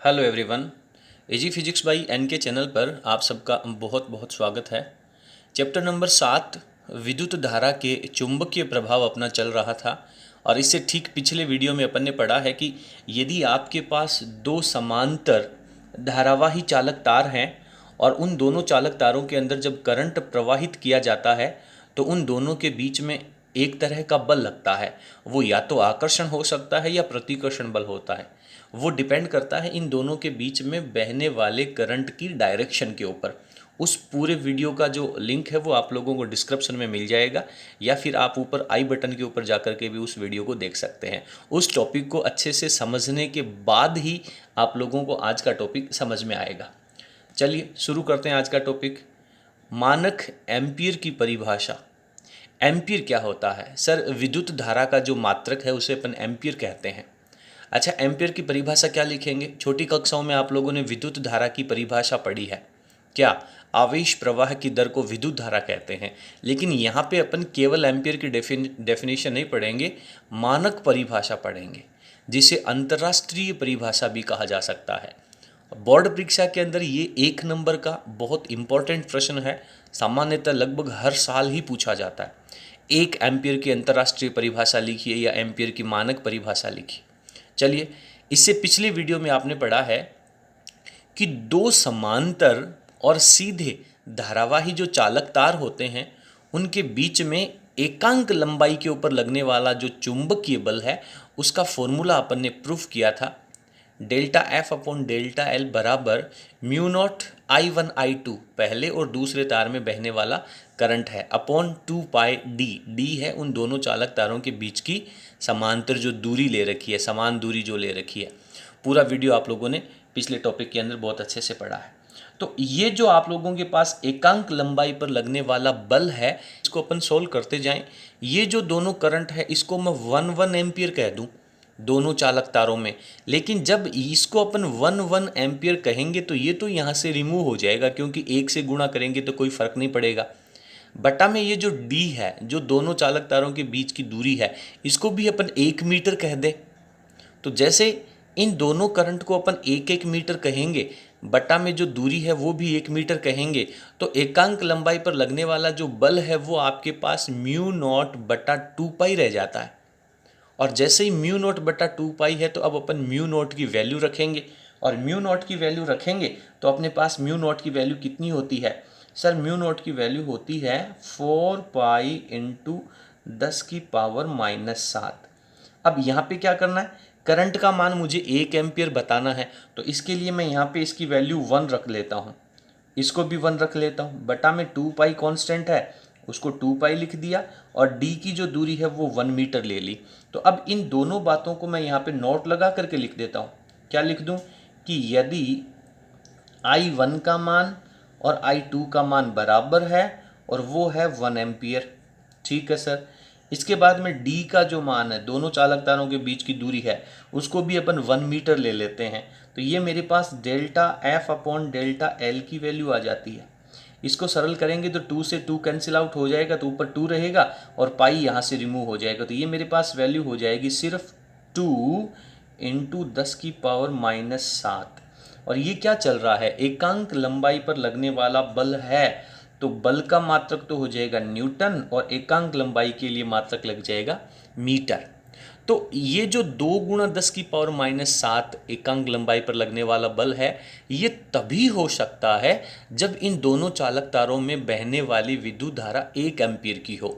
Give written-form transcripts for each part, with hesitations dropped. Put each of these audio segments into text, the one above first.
Hello everyone. Easy physics by N K channel पर आप सबका बहुत बहुत स्वागत है। चैप्टर नंबर 7 विद्युत धारा के चुंबकीय प्रभाव अपना चल रहा था और इससे ठीक पिछले वीडियो में अपन ने पढ़ा है कि यदि आपके पास दो समांतर धारावाही चालक तार हैं और उन दोनों चालक तारों के अंदर जब करंट प्रवाहित किया जाता है तो उन दोनों के बीच में एक तरह का बल लगता है। वो या तो आकर्षण हो सकता है या प्रतिकर्षण बल होता है। वो डिपेंड करता है इन दोनों के बीच में बहने वाले करंट की डायरेक्शन के ऊपर। उस पूरे वीडियो का जो लिंक है वो आप लोगों को डिस्क्रिप्शन में मिल जाएगा या फिर आप ऊपर आई बटन के ऊपर जाकर के भी उस वीडियो को देख सकते हैं। उस टॉपिक को अच्छे से समझने के बाद ही आप लोगों को आज का टॉपिक समझ में आएगा। चलिए शुरू करते हैं आज का टॉपिक। मानक एम्पीयर की परिभाषा। एम्पीयर क्या होता है? सर, विद्युत धारा का जो मात्रक है उसे अपन एम्पीयर कहते हैं। अच्छा, एम्पीयर की परिभाषा क्या लिखेंगे? छोटी कक्षाओं में आप लोगों ने विद्युत धारा की परिभाषा पढ़ी है। क्या? आवेश प्रवाह की दर को विद्युत धारा कहते हैं। लेकिन यहाँ पे अपन केवल एम्पीयर की डेफिनेशन नहीं पढ़ेंगे, मानक परिभाषा पढ़ेंगे, जिसे अंतर्राष्ट्रीय परिभाषा भी कहा जा सकता है। बोर्ड परीक्षा के अंदर ये 1 नंबर का बहुत इंपॉर्टेंट प्रश्न है। सामान्यतः लगभग हर साल ही पूछा जाता है। 1 एम्पीयर की अंतर्राष्ट्रीय परिभाषा लिखिए या एम्पीयर की मानक परिभाषा लिखिए। चलिए, इससे पिछले वीडियो में आपने पढ़ा है कि दो समांतर और सीधे धारावाही जो चालक तार होते हैं उनके बीच में एकांक लंबाई के ऊपर लगने वाला जो चुंबकीय बल है उसका फॉर्मूला अपन ने प्रूफ किया था। Delta F upon delta L बराबर म्यू नॉट I1 I2 पहले और दूसरे तार में बहने वाला करंट है अपॉन 2 पाई डी है उन दोनों चालक तारों के बीच की समांतर जो दूरी ले रखी है, समान दूरी जो ले रखी है। पूरा वीडियो आप लोगों ने पिछले टॉपिक के अंदर बहुत अच्छे से पढ़ा है। तो ये जो आप लोगों के पास एकांक लंबाई पर लगने वाला बल है इसको अपन सोल्व करते जाएं। ये जो दोनों करंट है इसको मैं 1 एम्पीयर कह दूं दोनों चालक तारों में। लेकिन जब इसको अपन 1 एम्पीयर कहेंगे तो ये तो यहाँ से रिमूव हो जाएगा, क्योंकि 1 से गुणा करेंगे तो कोई फर्क नहीं पड़ेगा। बटा में ये जो डी है, जो दोनों चालक तारों के बीच की दूरी है, इसको भी अपन 1 मीटर कह दे। तो जैसे इन दोनों करंट को अपन 1 मीटर कहेंगे, बटा में जो दूरी है वो भी 1 मीटर कहेंगे, तो एकांक लंबाई पर लगने वाला जो बल है वो आपके पास म्यू नॉट बटा 2 पाई रह जाता है। और जैसे ही म्यू नॉट बटा 2 पाई है तो अब अपन म्यू नॉट की वैल्यू रखेंगे, और म्यू नॉट की वैल्यू रखेंगे तो अपने पास म्यू नॉट की वैल्यू कितनी होती है? सर, म्यू नॉट की वैल्यू होती है 4 पाई इंटू 10 की पावर -7। अब यहाँ पे क्या करना है? करंट का मान मुझे 1 एम्पियर बताना है, तो इसके लिए मैं यहाँ पे इसकी वैल्यू 1 रख लेता हूँ, इसको भी 1 रख लेता हूँ। बटा में 2 पाई कॉन्स्टेंट है, उसको 2 पाई लिख दिया, और डी की जो दूरी है वो 1 मीटर ले ली। तो अब इन दोनों बातों को मैं यहाँ पे नोट लगा करके लिख देता हूँ। क्या लिख दूँ? कि यदि I1 का मान और I2 का मान बराबर है और वो है 1 एम्पियर। ठीक है सर। इसके बाद में D का जो मान है, दोनों चालक तारों के बीच की दूरी है, उसको भी अपन 1 मीटर ले लेते हैं। तो ये मेरे पास delta F upon delta L की वैल्यू आ जाती है। इसको सरल करेंगे तो 2 से 2 कैंसिल आउट हो जाएगा, तो ऊपर 2 रहेगा और पाई यहाँ से रिमूव हो जाएगा। तो ये मेरे पास वैल्यू हो जाएगी सिर्फ 2 इंटू 10 की पावर -7। और ये क्या चल रहा है? एकांक लंबाई पर लगने वाला बल है, तो बल का मात्रक तो हो जाएगा न्यूटन और एकांक लंबाई के लिए मात्रक लग जाएगा मीटर। तो ये जो 2 गुणा 10 की पावर -7 एकांक लंबाई पर लगने वाला बल है, ये तभी हो सकता है जब इन दोनों चालक तारों में बहने वाली विद्युत धारा 1 एम्पीयर की हो।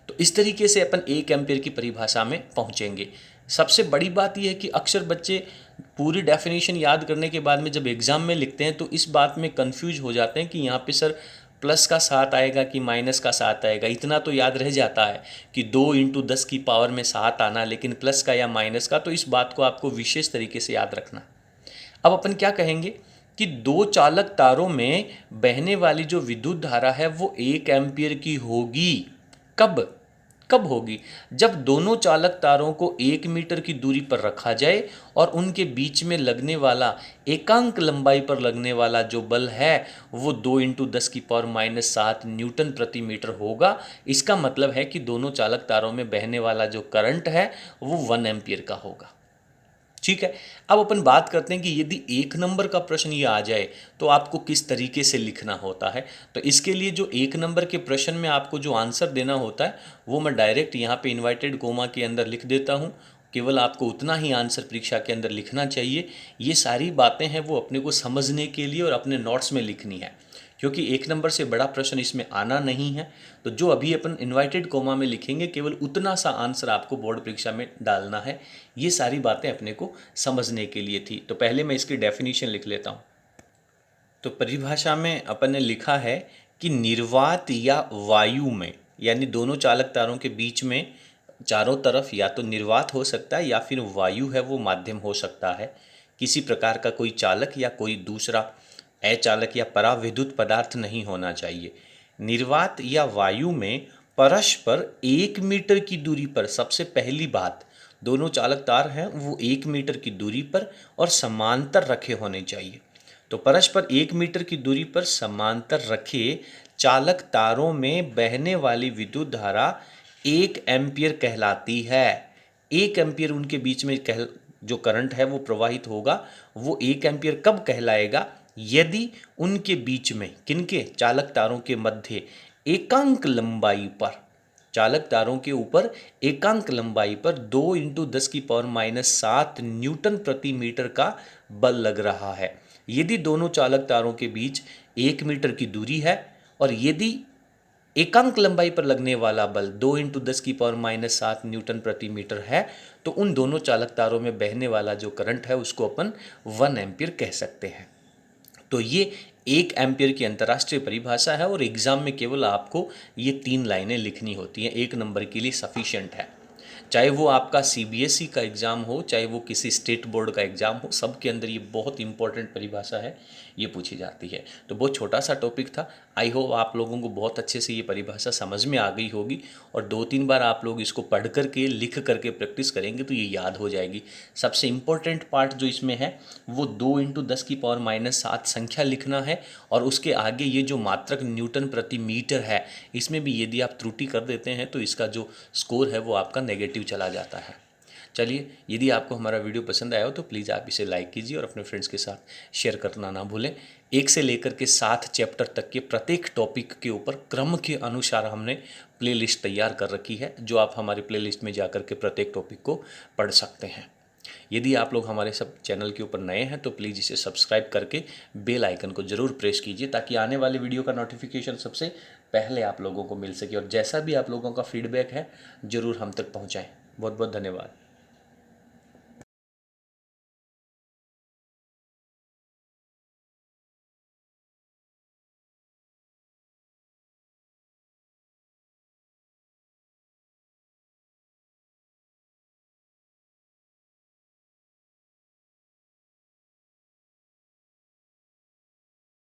तो इस तरीके से अपन 1 एम्पीयर की परिभाषा में पहुंचेंगे। सबसे बड़ी बात यह है कि अक्सर बच्चे पूरी डेफिनेशन याद करने के बाद में जब एग्जाम में लिखते हैं तो इस बात में कंफ्यूज हो जाते हैं कि यहाँ पे सर प्लस का 7 आएगा कि माइनस का 7 आएगा। इतना तो याद रह जाता है कि 2 इंटू 10 की पावर में 7 आना, लेकिन प्लस का या माइनस का, तो इस बात को आपको विशेष तरीके से याद रखना। अब अपन क्या कहेंगे कि दो चालक तारों में बहने वाली जो विद्युत धारा है वो 1 एम्पीयर की होगी। कब कब होगी? जब दोनों चालक तारों को 1 मीटर की दूरी पर रखा जाए और उनके बीच में लगने वाला एकांक लंबाई पर लगने वाला जो बल है वो 2 इंटू 10 की पावर -7 न्यूटन प्रति मीटर होगा। इसका मतलब है कि दोनों चालक तारों में बहने वाला जो करंट है वो 1 एम्पीयर का होगा। ठीक है। अब अपन बात करते हैं कि यदि 1 नंबर का प्रश्न ये आ जाए तो आपको किस तरीके से लिखना होता है। तो इसके लिए जो 1 नंबर के प्रश्न में आपको जो आंसर देना होता है वो मैं डायरेक्ट यहाँ पे इन्वर्टेड कोमा के अंदर लिख देता हूँ। केवल आपको उतना ही आंसर परीक्षा के अंदर लिखना चाहिए। ये सारी बातें हैं वो अपने को समझने के लिए और अपने नोट्स में लिखनी है, क्योंकि 1 नंबर से बड़ा प्रश्न इसमें आना नहीं है। तो जो अभी अपन इन्वर्टेड कोमा में लिखेंगे केवल उतना सा आंसर आपको बोर्ड परीक्षा में डालना है। ये सारी बातें अपने को समझने के लिए थी। तो पहले मैं इसकी डेफिनेशन लिख लेता हूँ। तो परिभाषा में अपन ने लिखा है कि निर्वात या वायु में, यानी दोनों चालक तारों के बीच में चारों तरफ या तो निर्वात हो सकता है या फिर वायु है वो माध्यम हो सकता है। किसी प्रकार का कोई चालक या कोई दूसरा अचालक या पराविद्युत पदार्थ नहीं होना चाहिए। निर्वात या वायु में परस्पर 1 मीटर की दूरी पर, सबसे पहली बात, दोनों चालक तार हैं वो 1 मीटर की दूरी पर और समांतर रखे होने चाहिए। तो परस्पर 1 मीटर की दूरी पर समांतर रखे चालक तारों में बहने वाली विद्युत धारा 1 एम्पियर कहलाती है। 1 एम्पियर उनके बीच में जो करंट है वो प्रवाहित होगा, वो 1 एम्पियर कब कहलाएगा? यदि उनके बीच में, किनके? चालक तारों के मध्य एकांक लंबाई पर, चालक तारों के ऊपर एकांक लंबाई पर 2 × 10⁻⁷ न्यूटन प्रति मीटर का बल लग रहा है। यदि दोनों चालक तारों के बीच 1 मीटर की दूरी है और यदि एकांक लंबाई पर लगने वाला बल 2 × 10⁻⁷ न्यूटन प्रति मीटर है, तो उन दोनों चालक तारों में बहने वाला जो करंट है उसको अपन 1 एम्पियर कह सकते हैं। तो ये 1 एम्पियर की अंतर्राष्ट्रीय परिभाषा है और एग्जाम में केवल आपको ये 3 लाइनें लिखनी होती हैं, 1 नंबर के लिए सफिशिएंट है। चाहे वो आपका CBSE का एग्ज़ाम हो, चाहे वो किसी स्टेट बोर्ड का एग्ज़ाम हो, सब के अंदर ये बहुत इंपॉर्टेंट परिभाषा है, ये पूछी जाती है। तो बहुत छोटा सा टॉपिक था। आई होप आप लोगों को बहुत अच्छे से ये परिभाषा समझ में आ गई होगी और 2-3 बार आप लोग इसको पढ़ करके, लिख करके प्रैक्टिस करेंगे तो ये याद हो जाएगी। सबसे इम्पोर्टेंट पार्ट जो इसमें है वो 2 × 10⁻⁷ संख्या लिखना है और उसके आगे ये जो मात्रक न्यूटन प्रति मीटर है, इसमें भी यदि आप त्रुटि कर देते हैं तो इसका जो स्कोर है वो आपका नेगेटिव चला जाता है। चलिए, यदि आपको हमारा वीडियो पसंद आया हो तो प्लीज़ आप इसे लाइक कीजिए और अपने फ्रेंड्स के साथ शेयर करना ना भूलें। 1 से लेकर के 7 चैप्टर तक के प्रत्येक टॉपिक के ऊपर क्रम के अनुसार हमने प्लेलिस्ट तैयार कर रखी है, जो आप हमारे प्लेलिस्ट में जाकर के प्रत्येक टॉपिक को पढ़ सकते हैं। यदि आप लोग हमारे सब चैनल के ऊपर नए हैं तो प्लीज़ इसे सब्सक्राइब करके बेल आइकन को ज़रूर प्रेस कीजिए, ताकि आने वाले वीडियो का नोटिफिकेशन सबसे पहले आप लोगों को मिल सके। और जैसा भी आप लोगों का फीडबैक है ज़रूर हम तक पहुँचाएँ। बहुत बहुत धन्यवाद।